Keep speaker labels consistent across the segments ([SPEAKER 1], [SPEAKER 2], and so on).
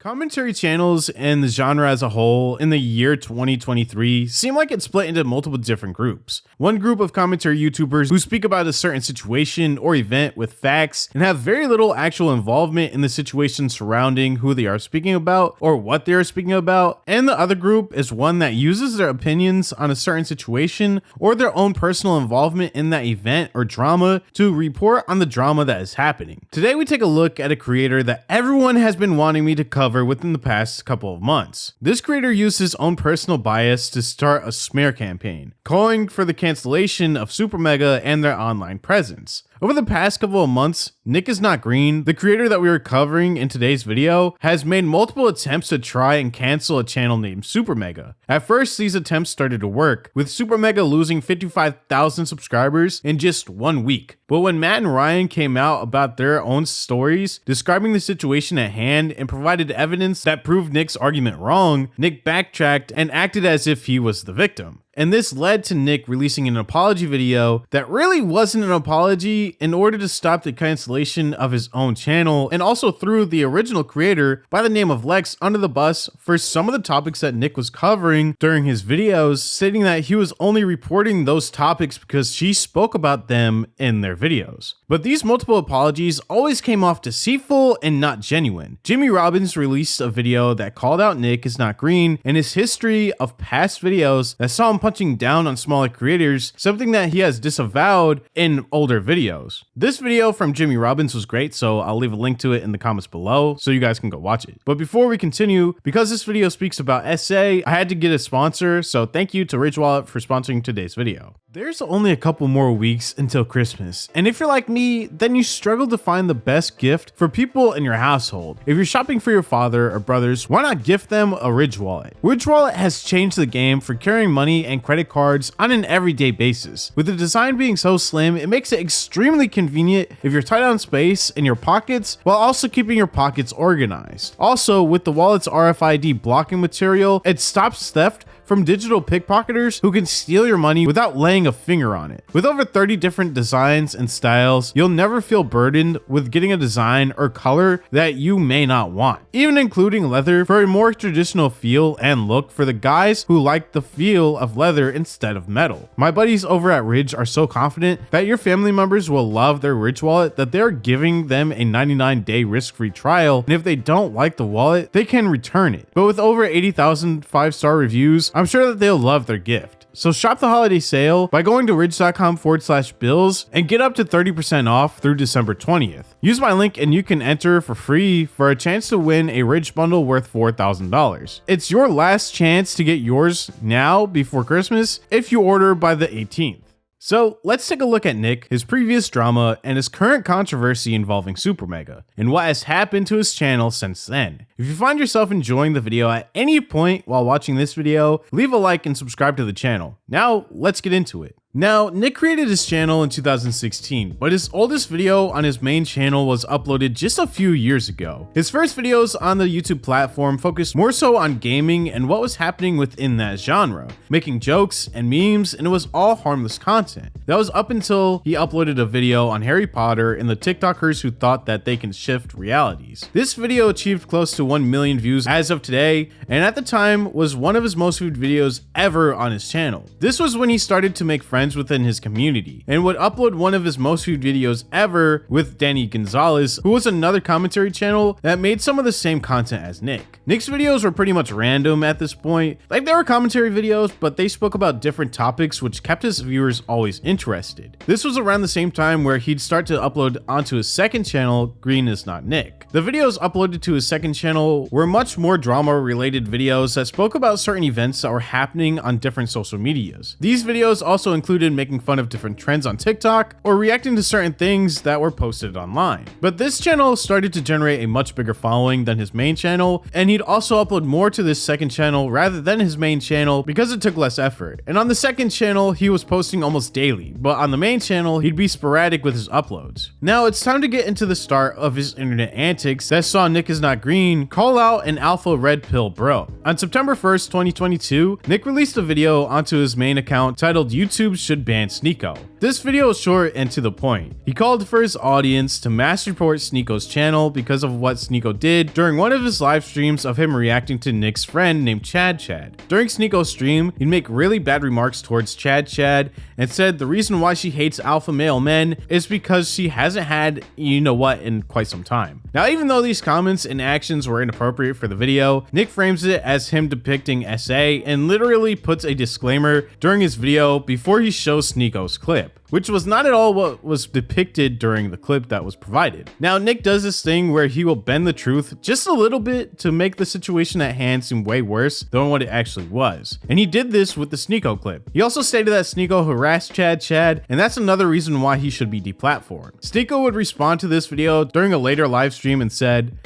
[SPEAKER 1] Commentary channels and the genre as a whole in the year 2023 seem like it's split into multiple different groups. One group of commentary YouTubers who speak about a certain situation or event with facts and have very little actual involvement in the situation surrounding who they are speaking about or what they are speaking about. And the other group is one that uses their opinions on a certain situation or their own personal involvement in that event or drama to report on the drama that is happening. Today we take a look at a creator that everyone has been wanting me to cover within the past couple of months. This creator used his own personal bias to start a smear campaign, calling for the cancellation of Super Mega and their online presence. Over the past couple of months, NickIsNotGreen, the creator that we are covering in today's video, has made multiple attempts to try and cancel a channel named Super Mega. At first, these attempts started to work, with Super Mega losing 55,000 subscribers in just 1 week. But when Matt and Ryan came out about their own stories, describing the situation at hand and provided evidence that proved Nick's argument wrong, Nick backtracked and acted as if he was the victim. And this led to Nick releasing an apology video that really wasn't an apology in order to stop the cancellation of his own channel, and also threw the original creator by the name of Lex under the bus for some of the topics that Nick was covering during his videos, stating that he was only reporting those topics because she spoke about them in their videos. But these multiple apologies always came off deceitful and not genuine. Jimmy Robbins released a video that called out NickIsNotGreen and his history of past videos that saw him punching down on smaller creators, something that he has disavowed in older videos. This video from Jimmy Robbins was great, so I'll leave a link to it in the comments below so you guys can go watch it. But before we continue, because this video speaks about SA, I had to get a sponsor, so thank you to Rich Wallet for sponsoring today's video. There's only a couple more weeks until Christmas, and if you're like me, then you struggle to find the best gift for people in your household. If you're shopping for your father or brothers, why not gift them a Ridge Wallet? Ridge Wallet has changed the game for carrying money and credit cards on an everyday basis. With the design being so slim, it makes it extremely convenient if you're tight on space in your pockets while also keeping your pockets organized. Also, with the wallet's RFID blocking material, it stops theft from digital pickpocketers who can steal your money without laying a finger on it. With over 30 different designs and styles, you'll never feel burdened with getting a design or color that you may not want, even including leather for a more traditional feel and look for the guys who like the feel of leather instead of metal. My buddies over at Ridge are so confident that your family members will love their Ridge wallet that they're giving them a 99-day risk-free trial, and if they don't like the wallet, they can return it. But with over 80,000 5-star reviews, I'm sure that they'll love their gift. So shop the holiday sale by going to ridge.com/bills and get up to 30% off through December 20th. Use my link and you can enter for free for a chance to win a Ridge bundle worth $4,000. It's your last chance to get yours now before Christmas if you order by the 18th. So let's take a look at Nick, his previous drama, and his current controversy involving Super Mega, and what has happened to his channel since then. If you find yourself enjoying the video at any point while watching this video, leave a like and subscribe to the channel. Now let's get into it. Now, Nick created his channel in 2016, but his oldest video on his main channel was uploaded just a few years ago. His first videos on the YouTube platform focused more so on gaming and what was happening within that genre, making jokes and memes, and it was all harmless content. That was up until he uploaded a video on Harry Potter and the TikTokers who thought that they can shift realities. This video achieved close to 1 million views as of today, and at the time was one of his most viewed videos ever on his channel. This was when he started to make friends within his community and would upload one of his most viewed videos ever with Danny Gonzalez, who was another commentary channel that made some of the same content as Nick. Nick's videos were pretty much random at this point. Like, they were commentary videos, but they spoke about different topics which kept his viewers always interested. This was around the same time where he'd start to upload onto his second channel, Green Is Not Nick. The videos uploaded to his second channel were much more drama related videos that spoke about certain events that were happening on different social medias. These videos also included making fun of different trends on TikTok or reacting to certain things that were posted online. But this channel started to generate a much bigger following than his main channel, and he'd also upload more to this second channel rather than his main channel because it took less effort. And on the second channel, he was posting almost daily, but on the main channel, he'd be sporadic with his uploads. Now it's time to get into the start of his internet antics that saw NickIsNotGreen call out an alpha red pill bro. On September 1st, 2022, Nick released a video onto his main account titled YouTube Should Ban Sneeko. This video is short and to the point. He called for his audience to mass report Sneako's channel because of what Sneako did during one of his live streams of him reacting to Nick's friend named Chad. During Sneako's stream, he'd make really bad remarks towards Chad and said the reason why she hates alpha male men is because she hasn't had you know what in quite some time. Now, even though these comments and actions were inappropriate for the video, Nick frames it as him depicting SA and literally puts a disclaimer during his video before he shows Sneako's clip, which was not at all what was depicted during the clip that was provided. Now, Nick does this thing where he will bend the truth just a little bit to make the situation at hand seem way worse than what it actually was. And he did this with the Sneako clip. He also stated that Sneako harassed Chad, and that's another reason why he should be deplatformed. Sneako would respond to this video during a later live stream and said,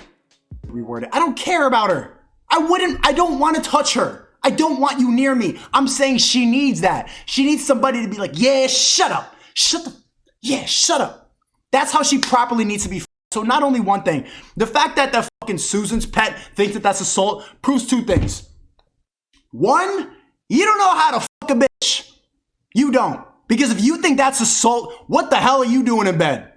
[SPEAKER 2] "Reword it. I don't care about her. I don't want to touch her. I don't want you near me. I'm saying she needs that. She needs somebody to be like, yeah, shut up. Shut up. That's how she properly needs to be. So not only one thing, the fact that the fucking Susan's pet thinks that that's assault proves two things. One, you don't know how to fuck a bitch. You don't. Because if you think that's assault, what the hell are you doing in bed?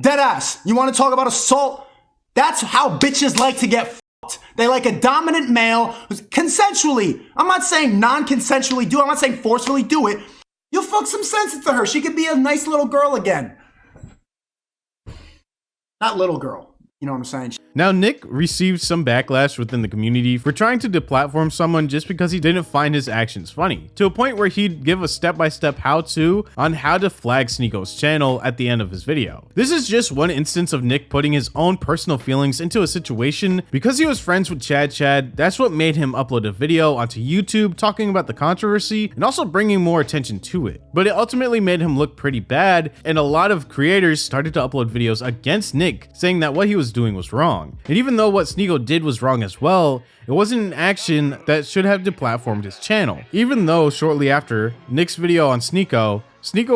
[SPEAKER 2] Dead ass. You want to talk about assault? That's how bitches like to get fucked. They like a dominant male who's consensually. I'm not saying non-consensually do it. I'm not saying forcefully do it. You'll fuck some sense into her. She could be a nice little girl again. Not little girl. You know what I'm saying?
[SPEAKER 1] Now, Nick received some backlash within the community for trying to deplatform someone just because he didn't find his actions funny, to a point where he'd give a step-by-step how-to on how to flag Sneako's channel at the end of his video. This is just one instance of Nick putting his own personal feelings into a situation because he was friends with Chad. That's what made him upload a video onto YouTube talking about the controversy and also bringing more attention to it. But it ultimately made him look pretty bad, and a lot of creators started to upload videos against Nick, saying that what he was doing was wrong. And even though what Sneako did was wrong as well, it wasn't an action that should have deplatformed his channel. Even though shortly after Nick's video on Sneako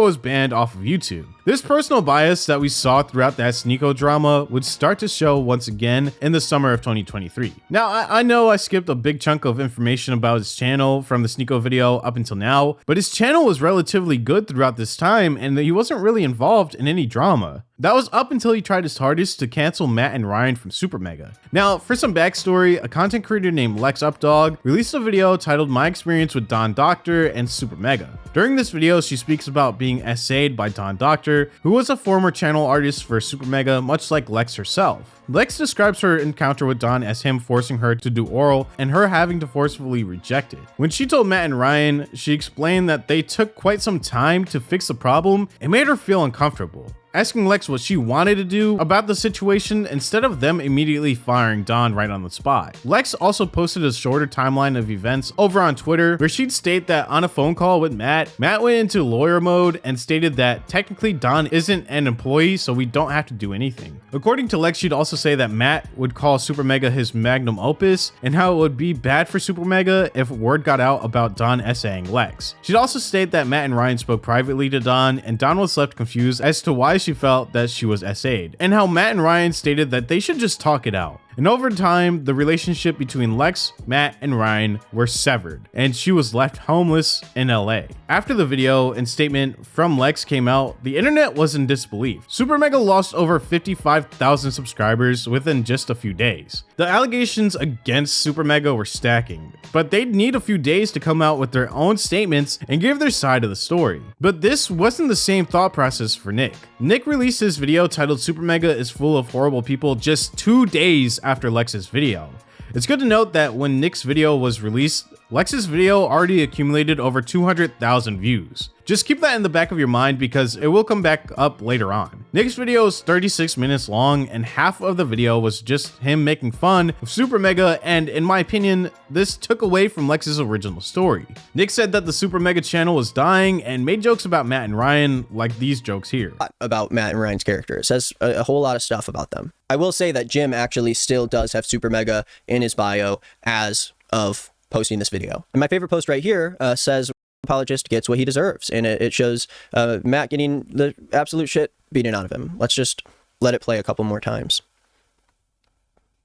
[SPEAKER 1] was banned off of YouTube. This personal bias that we saw throughout that Sneako drama would start to show once again in the summer of 2023. Now, I know I skipped a big chunk of information about his channel from the Sneako video up until now, but his channel was relatively good throughout this time and he wasn't really involved in any drama. That was up until he tried his hardest to cancel Matt and Ryan from Super Mega. Now, for some backstory, a content creator named Lex Updog released a video titled My Experience with Don Doctor and Super Mega. During this video, she speaks about being essayed by Don Doctor, who was a former channel artist for Super Mega, much like Lex herself. Lex describes her encounter with Don as him forcing her to do oral and her having to forcefully reject it. When she told Matt and Ryan, she explained that they took quite some time to fix the problem and made her feel uncomfortable, asking Lex what she wanted to do about the situation instead of them immediately firing Don right on the spot. Lex also posted a shorter timeline of events over on Twitter where she'd state that on a phone call with Matt went into lawyer mode and stated that technically Don isn't an employee, so we don't have to do anything. According to Lex, she'd also say that Matt would call Super Mega his magnum opus and how it would be bad for Super Mega if word got out about Don essaying Lex. She'd also state that Matt and Ryan spoke privately to Don and Don was left confused as to why she felt that she was essayed, and how Matt and Ryan stated that they should just talk it out. And over time, the relationship between Lex, Matt, and Ryan were severed, and she was left homeless in LA. After the video and statement from Lex came out, the internet was in disbelief. Super Mega lost over 55,000 subscribers within just a few days. The allegations against Super Mega were stacking, but they'd need a few days to come out with their own statements and give their side of the story. But this wasn't the same thought process for Nick. Nick released his video titled Super Mega is full of horrible people just 2 days after Lex's video. It's good to note that when Nick's video was released, Lex's video already accumulated over 200,000 views. Just keep that in the back of your mind because it will come back up later on. Nick's video is 36 minutes long and half of the video was just him making fun of Super Mega, and in my opinion, this took away from Lex's original story. Nick said that the Super Mega channel was dying and made jokes about Matt and Ryan, like these jokes here.
[SPEAKER 3] About Matt and Ryan's character. It says a whole lot of stuff about them. I will say that Jim actually still does have Super Mega in his bio as of posting this video. And my favorite post right here says, apologist gets what he deserves, and it shows Matt getting the absolute shit beaten out of him. Let's just let it play a couple more times.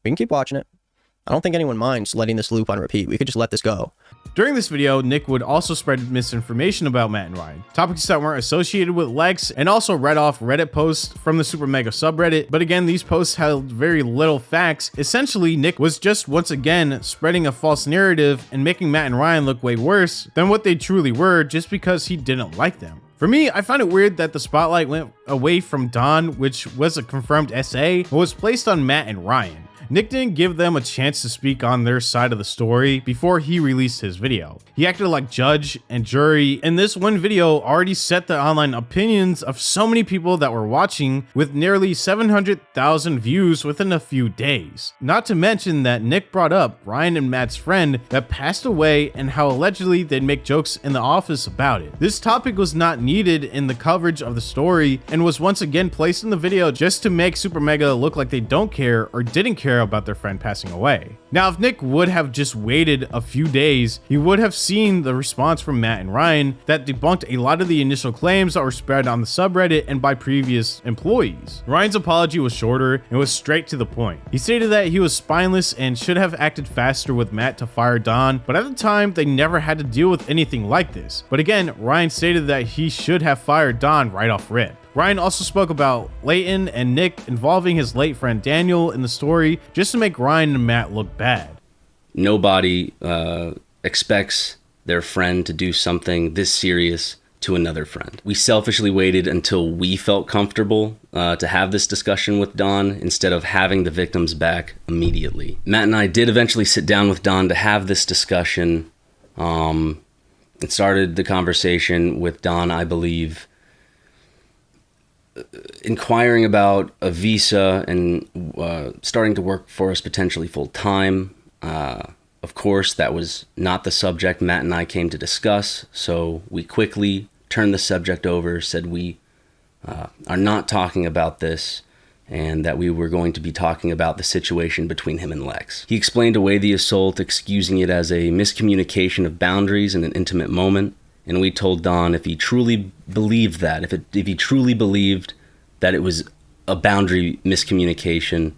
[SPEAKER 3] We can keep watching it. I don't think anyone minds letting this loop on repeat. We could just let this go.
[SPEAKER 1] During this video, Nick would also spread misinformation about Matt and Ryan, topics that weren't associated with Lex, and also read off Reddit posts from the Super Mega subreddit. But again, these posts held very little facts. Essentially, Nick was just once again spreading a false narrative and making Matt and Ryan look way worse than what they truly were just because he didn't like them. For me, I found it weird that the spotlight went away from Don, which was a confirmed SA, and was placed on Matt and Ryan. Nick didn't give them a chance to speak on their side of the story before he released his video. He acted like judge and jury, and this one video already set the online opinions of so many people that were watching, with nearly 700,000 views within a few days. Not to mention that Nick brought up Ryan and Matt's friend that passed away and how allegedly they'd make jokes in the office about it. This topic was not needed in the coverage of the story and was once again placed in the video just to make Super Mega look like they don't care or didn't care about their friend passing away. Now, if Nick would have just waited a few days, he would have seen the response from Matt and Ryan that debunked a lot of the initial claims that were spread on the subreddit and by previous employees. Ryan's apology was shorter and was straight to the point. He stated that he was spineless and should have acted faster with Matt to fire Don, but at the time they never had to deal with anything like this. But again, Ryan stated that he should have fired Don right off rip. Ryan also spoke about Leighton and Nick involving his late friend Daniel in the story just to make Ryan and Matt look bad.
[SPEAKER 4] Nobody expects their friend to do something this serious to another friend. We selfishly waited until we felt comfortable to have this discussion with Don instead of having the victims back immediately. Matt and I did eventually sit down with Don to have this discussion. It started the conversation with Don, I believe, inquiring about a visa and starting to work for us potentially full time. Of course, that was not the subject Matt and I came to discuss, so we quickly turned the subject over, said we are not talking about this, and that we were going to be talking about the situation between him and Lex. He explained away the assault, excusing it as a miscommunication of boundaries in an intimate moment. And we told Don if he truly believed that, if he truly believed that it was a boundary miscommunication,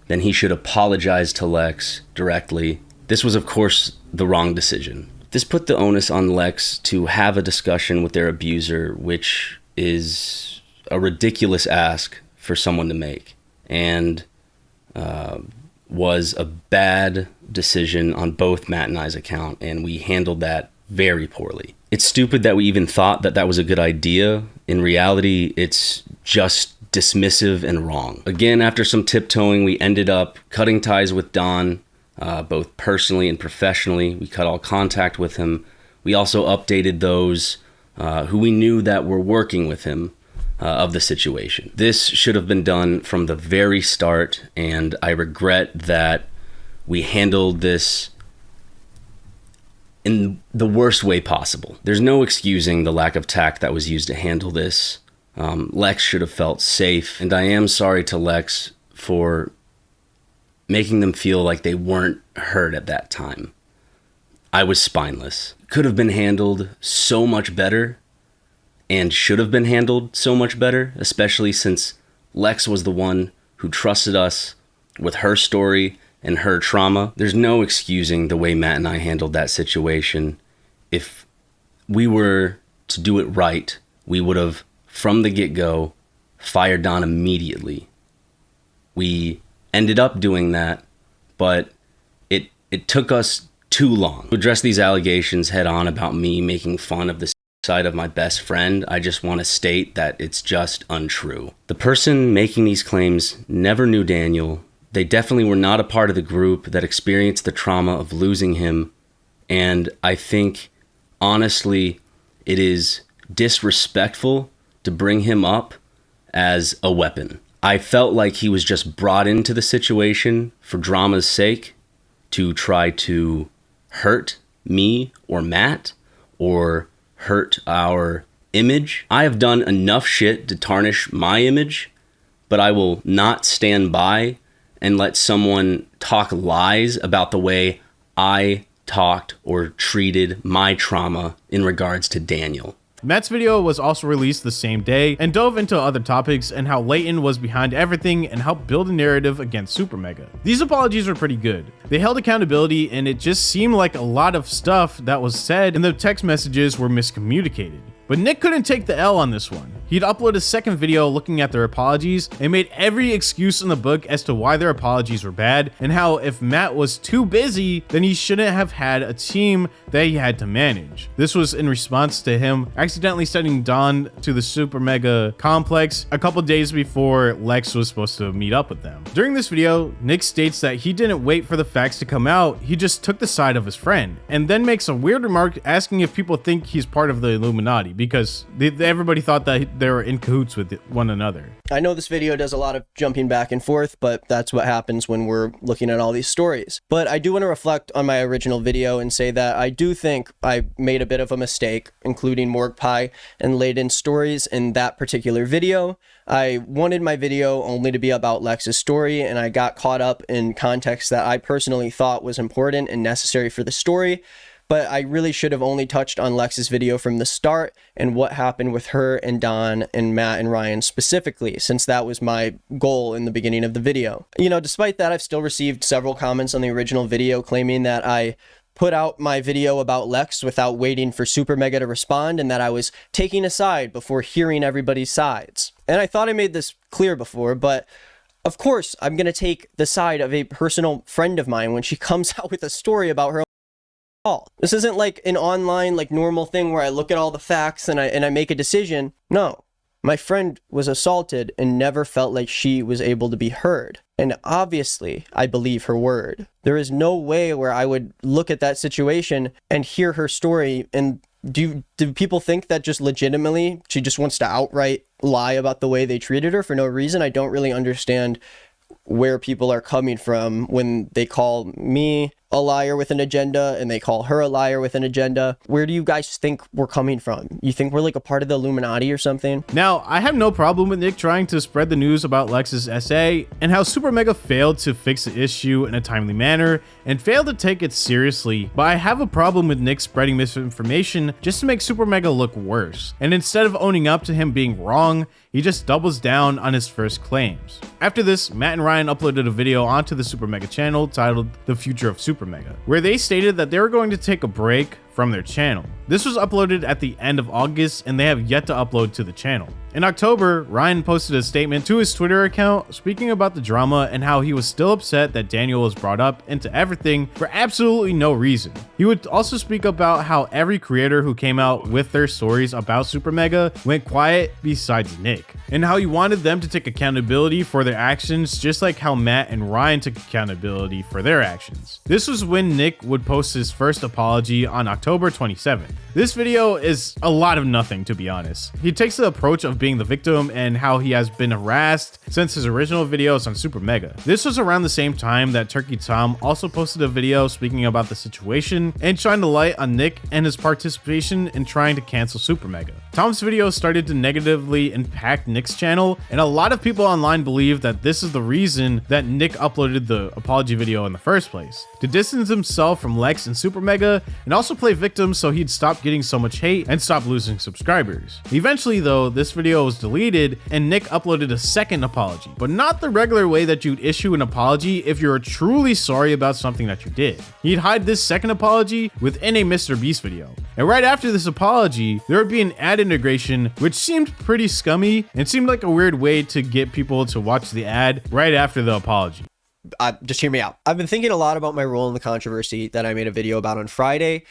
[SPEAKER 4] then he should apologize to Lex directly. This was, of course, the wrong decision. This put the onus on Lex to have a discussion with their abuser, which is a ridiculous ask for someone to make, and was a bad decision on both Matt and I's account, and we handled that very poorly. It's stupid that we even thought that that was a good idea. In reality, it's just dismissive and wrong. Again, after some tiptoeing, we ended up cutting ties with Don, both personally and professionally. We cut all contact with him. We also updated those who we knew that were working with him of the situation. This should have been done from the very start, and I regret that we handled this in the worst way possible. There's no excusing the lack of tact that was used to handle this. Lex should have felt safe, and I am sorry to Lex for making them feel like they weren't heard at that time. I was spineless. Could have been handled so much better, and should have been handled so much better, especially since Lex was the one who trusted us with her story and her trauma. There's no excusing the way Matt and I handled that situation. If we were to do it right, we would have, from the get-go, fired Don immediately. We ended up doing that, but it took us too long to address these allegations head on about me making fun of the side of my best friend. I just want to state that it's just untrue. The person making these claims never knew Daniel. They definitely were not a part of the group that experienced the trauma of losing him. And I think, honestly, it is disrespectful to bring him up as a weapon. I felt like he was just brought into the situation for drama's sake to try to hurt me or Matt or hurt our image. I have done enough shit to tarnish my image, but I will not stand by and let someone talk lies about the way I talked or treated my trauma in regards to Daniel.
[SPEAKER 1] Matt's video was also released the same day and dove into other topics and how Leighton was behind everything and helped build a narrative against Super Mega. These apologies were pretty good. They held accountability, and it just seemed like a lot of stuff that was said in the text messages were miscommunicated. But Nick couldn't take the L on this one. He'd upload a second video looking at their apologies and made every excuse in the book as to why their apologies were bad, and how if Matt was too busy, then he shouldn't have had a team that he had to manage. This was in response to him accidentally sending Dawn to the Super Mega Complex a couple days before Lex was supposed to meet up with them. During this video, Nick states that he didn't wait for the facts to come out, he just took the side of his friend, and then makes a weird remark asking if people think he's part of the Illuminati, because everybody thought that they were in cahoots with one another.
[SPEAKER 3] I know this video does a lot of jumping back and forth, but that's what happens when we're looking at all these stories. But I do want to reflect on my original video and say that I do think I made a bit of a mistake, including Morgue Pie and laid in stories in that particular video. I wanted my video only to be about Lex's story, and I got caught up in context that I personally thought was important and necessary for the story. But I really should have only touched on Lex's video from the start and what happened with her and Don and Matt and Ryan specifically, since that was my goal in the beginning of the video. You know, despite that, I've still received several comments on the original video claiming that I put out my video about Lex without waiting for Super Mega to respond, and that I was taking a side before hearing everybody's sides. And I thought I made this clear before, but of course I'm going to take the side of a personal friend of mine when she comes out with a story about her. This isn't like an online, like, normal thing where I look at all the facts and I make a decision. No, my friend was assaulted and never felt like she was able to be heard. And obviously, I believe her word. There is no way where I would look at that situation and hear her story. And do people think that just legitimately she just wants to outright lie about the way they treated her for no reason? I don't really understand where people are coming from when they call me a liar with an agenda and they call her a liar with an agenda. Where do you guys think we're coming from? You think we're like a part of the Illuminati or something?
[SPEAKER 1] Now, I have no problem with Nick trying to spread the news about Lex's essay and how Super Mega failed to fix the issue in a timely manner and failed to take it seriously, but I have a problem with Nick spreading misinformation just to make Super Mega look worse. And instead of owning up to him being wrong, he just doubles down on his first claims. After this, Matt and Ryan uploaded a video onto the Super Mega channel titled The Future of Super Mega, where they stated that they were going to take a break from their channel. This was uploaded at the end of August, and they have yet to upload to the channel. In October, Ryan posted a statement to his Twitter account speaking about the drama and how he was still upset that Daniel was brought up into everything for absolutely no reason. He would also speak about how every creator who came out with their stories about Super Mega went quiet besides Nick, and how he wanted them to take accountability for their actions just like how Matt and Ryan took accountability for their actions. This was when Nick would post his first apology on October 27th. This video is a lot of nothing, to be honest. He takes the approach of being the victim and how he has been harassed since his original videos on Super Mega. This was around the same time that Turkey Tom also posted a video speaking about the situation and shining a light on Nick and his participation in trying to cancel Super Mega. Tom's video started to negatively impact Nick's channel, and a lot of people online believe that this is the reason that Nick uploaded the apology video in the first place, to distance himself from Lex and Super Mega and also play victim so he'd stop getting so much hate and stop losing subscribers. Eventually though, this video was deleted and Nick uploaded a second apology, but not the regular way that you'd issue an apology if you're truly sorry about something that you did. He'd hide this second apology within a Mr. Beast video. And right after this apology, there would be an ad integration which seemed pretty scummy and seemed like a weird way to get people to watch the ad right after the apology.
[SPEAKER 3] Just hear me out. I've been thinking a lot about my role in the controversy that I made a video about on Friday.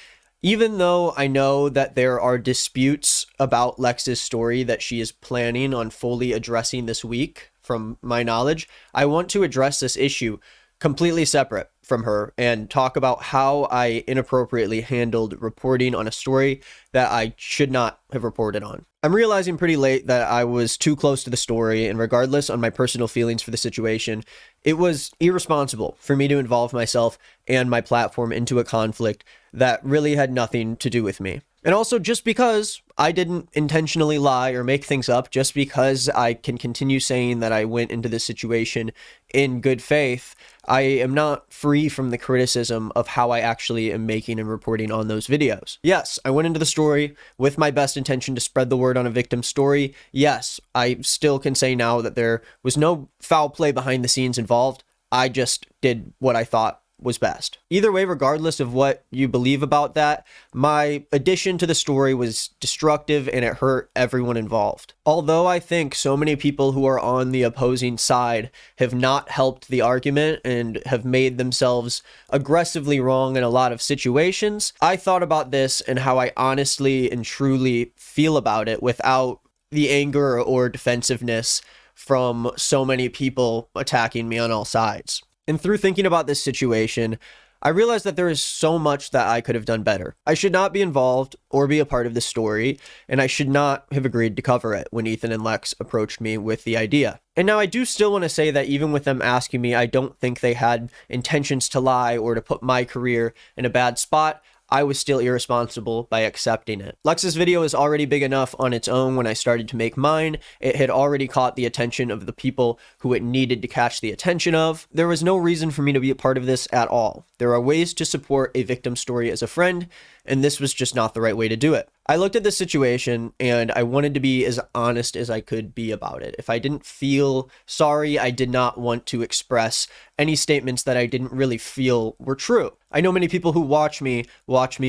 [SPEAKER 3] Even though I know that there are disputes about Lex's story that she is planning on fully addressing this week, from my knowledge, I want to address this issue completely separate from her and talk about how I inappropriately handled reporting on a story that I should not have reported on. I'm realizing pretty late that I was too close to the story, and regardless on my personal feelings for the situation, it was irresponsible for me to involve myself and my platform into a conflict that really had nothing to do with me. And also, just because I didn't intentionally lie or make things up, just because I can continue saying that I went into this situation in good faith, I am not free from the criticism of how I actually am making and reporting on those videos. Yes, I went into the story with my best intention to spread the word on a victim's story. Yes, I still can say now that there was no foul play behind the scenes involved. I just did what I thought was best. Either way, regardless of what you believe about that, my addition to the story was destructive and it hurt everyone involved. Although I think so many people who are on the opposing side have not helped the argument and have made themselves aggressively wrong in a lot of situations, I thought about this and how I honestly and truly feel about it without the anger or defensiveness from so many people attacking me on all sides. And through thinking about this situation, I realized that there is so much that I could have done better. I should not be involved or be a part of this story, and I should not have agreed to cover it when Ethan and Lex approached me with the idea. And now I do still want to say that even with them asking me, I don't think they had intentions to lie or to put my career in a bad spot. I was still irresponsible by accepting it. Lex's video is already big enough on its own when I started to make mine. It had already caught the attention of the people who it needed to catch the attention of. There was no reason for me to be a part of this at all. There are ways to support a victim story as a friend, and this was just not the right way to do it. I looked at this situation and I wanted to be as honest as I could be about it. If I didn't feel sorry, I did not want to express any statements that I didn't really feel were true. I know many people who watch me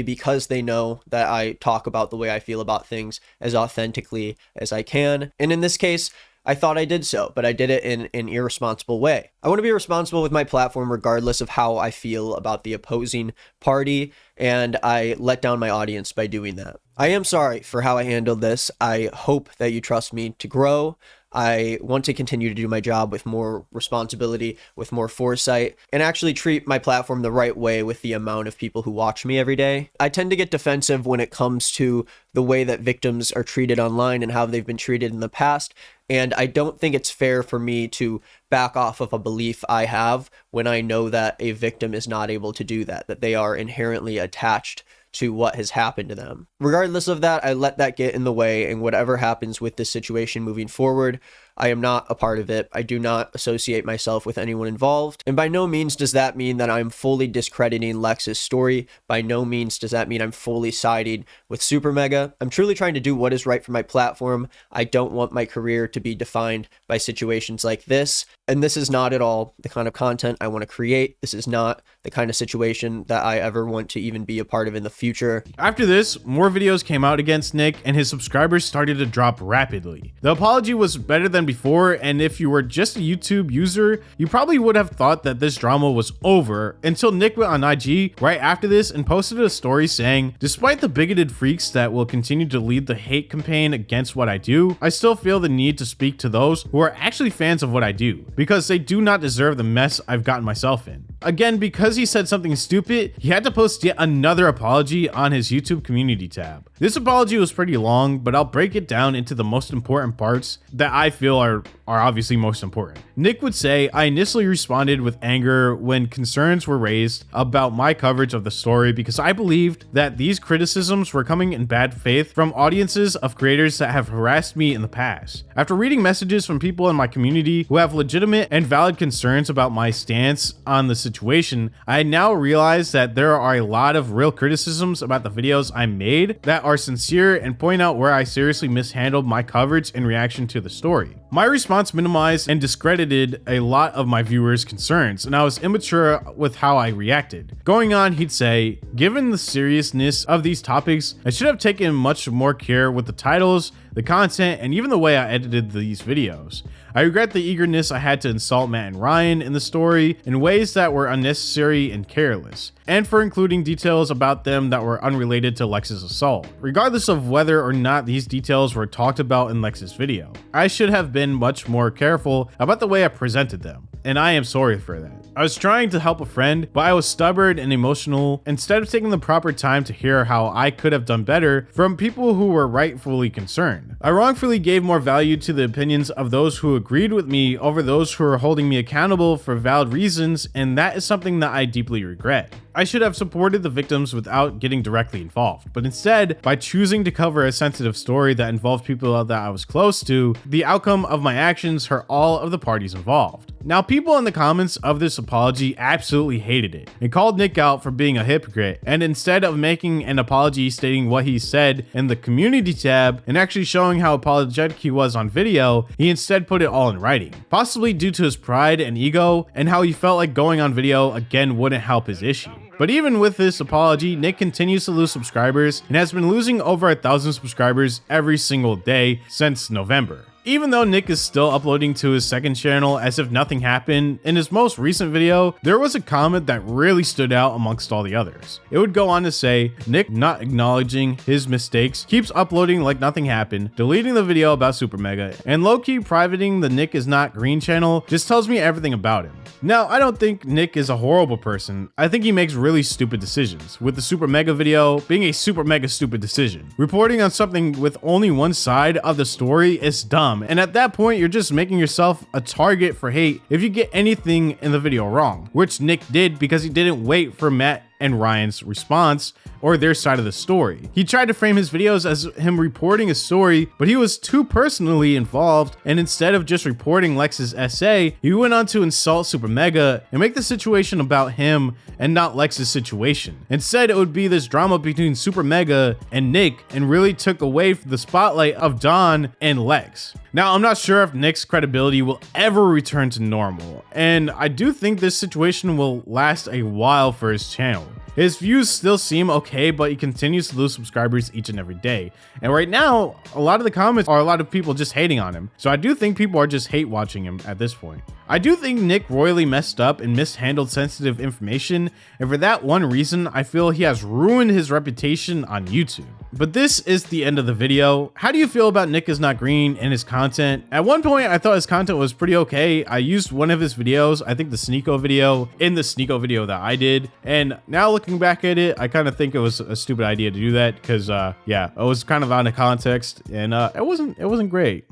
[SPEAKER 3] because they know that I talk about the way I feel about things as authentically as I can. And in this case, I thought I did so, but I did it in an irresponsible way. I want to be responsible with my platform regardless of how I feel about the opposing party, and I let down my audience by doing that. I am sorry for how I handled this. I hope that you trust me to grow. I want to continue to do my job with more responsibility, with more foresight, and actually treat my platform the right way with the amount of people who watch me every day. I tend to get defensive when it comes to the way that victims are treated online and how they've been treated in the past, and I don't think it's fair for me to back off of a belief I have when I know that a victim is not able to do that, that they are inherently attached to what has happened to them. Regardless of that, I let that get in the way, and whatever happens with this situation moving forward, I am not a part of it. I do not associate myself with anyone involved. And by no means does that mean that I'm fully discrediting Lex's story. By no means does that mean I'm fully siding with Super Mega. I'm truly trying to do what is right for my platform. I don't want my career to be defined by situations like this. And this is not at all the kind of content I want to create. This is not the kind of situation that I ever want to even be a part of in the future.
[SPEAKER 1] After this, more videos came out against Nick and his subscribers started to drop rapidly. The apology was better than before, and if you were just a YouTube user, you probably would have thought that this drama was over until Nick went on IG right after this and posted a story saying, "Despite the bigoted freaks that will continue to lead the hate campaign against what I do, I still feel the need to speak to those who are actually fans of what I do, because they do not deserve the mess I've gotten myself in." Again, because he said something stupid, he had to post yet another apology on his YouTube community tab. This apology was pretty long, but I'll break it down into the most important parts that I feel are obviously most important. Nick would say, "I initially responded with anger when concerns were raised about my coverage of the story because I believed that these criticisms were coming in bad faith from audiences of creators that have harassed me in the past. After reading messages from people in my community who have legitimate and valid concerns about my stance on the situation, I now realize that there are a lot of real criticisms about the videos I made that are sincere and point out where I seriously mishandled my coverage in reaction to the story. My response minimized and discredited a lot of my viewers' concerns, and I was immature with how I reacted." Going on, he'd say, "Given the seriousness of these topics, I should have taken much more care with the titles, the content, and even the way I edited these videos. I regret the eagerness I had to insult Matt and Ryan in the story in ways that were unnecessary and careless, and for including details about them that were unrelated to Lex's assault, regardless of whether or not these details were talked about in Lex's video. I should have been much more careful about the way I presented them, and I am sorry for that. I was trying to help a friend, but I was stubborn and emotional instead of taking the proper time to hear how I could have done better from people who were rightfully concerned. I wrongfully gave more value to the opinions of those who agreed with me over those who are holding me accountable for valid reasons, and that is something that I deeply regret. I should have supported the victims without getting directly involved, but instead, by choosing to cover a sensitive story that involved people that I was close to, the outcome of my actions hurt all of the parties involved. Now, people in the comments of this apology absolutely hated it and called Nick out for being a hypocrite, and instead of making an apology stating what he said in the community tab and actually showing how apologetic he was on video, he instead put it all in writing, possibly due to his pride and ego and how he felt like going on video again wouldn't help his issue. But even with this apology, Nick continues to lose subscribers and has been losing over 1,000 subscribers every single day since November. Even though Nick is still uploading to his second channel as if nothing happened, in his most recent video, there was a comment that really stood out amongst all the others. It would go on to say, Nick not acknowledging his mistakes, keeps uploading like nothing happened, deleting the video about Super Mega, and low-key privating the Nick is Not Green channel just tells me everything about him. Now, I don't think Nick is a horrible person. I think he makes really stupid decisions, with the Super Mega video being a super mega stupid decision. Reporting on something with only one side of the story is dumb. And at that point, you're just making yourself a target for hate if you get anything in the video wrong, which Nick did because he didn't wait for Matt and Ryan's response or their side of the story. He tried to frame his videos as him reporting a story, but he was too personally involved, and instead of just reporting Lex's essay, he went on to insult Super Mega and make the situation about him and not Lex's situation. Instead, it would be this drama between Super Mega and Nick, and really took away the spotlight of Don and Lex. Now, I'm not sure if Nick's credibility will ever return to normal, and I do think this situation will last a while for his channel. His views still seem okay, but he continues to lose subscribers each and every day. And right now, a lot of the comments are a lot of people just hating on him. So I do think people are just hate watching him at this point. I do think Nick royally messed up and mishandled sensitive information, and for that one reason, I feel he has ruined his reputation on YouTube. But this is the end of the video. How do you feel about Nick is Not Green and his content? At one point, I thought his content was pretty okay. I used one of his videos, I think the Sneeko video, in the Sneeko video that I did. And now looking back at it, I kind of think it was a stupid idea to do that because, yeah, it was kind of out of context and it wasn't great.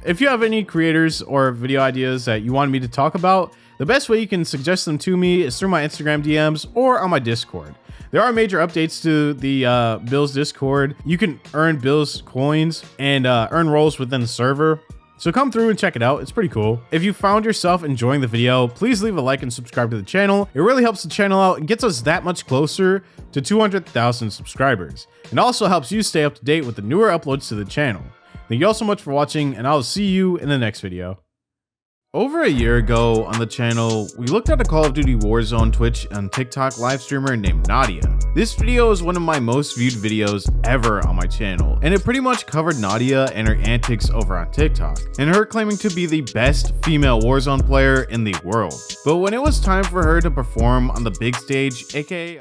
[SPEAKER 1] If you have any creators or video ideas that you want me to talk about, the best way you can suggest them to me is through my Instagram DMs or on my Discord. There are major updates to the Bills Discord. You can earn Bills coins and earn roles within the server. So come through and check it out. It's pretty cool. If you found yourself enjoying the video, please leave a like and subscribe to the channel. It really helps the channel out and gets us that much closer to 200,000 subscribers. It also helps you stay up to date with the newer uploads to the channel. Thank you all so much for watching, and I'll see you in the next video. Over a year ago on the channel, we looked at a Call of Duty Warzone Twitch and TikTok live streamer named Nadia. This video is one of my most viewed videos ever on my channel, and it pretty much covered Nadia and her antics over on TikTok, and her claiming to be the best female Warzone player in the world. But when it was time for her to perform on the big stage, aka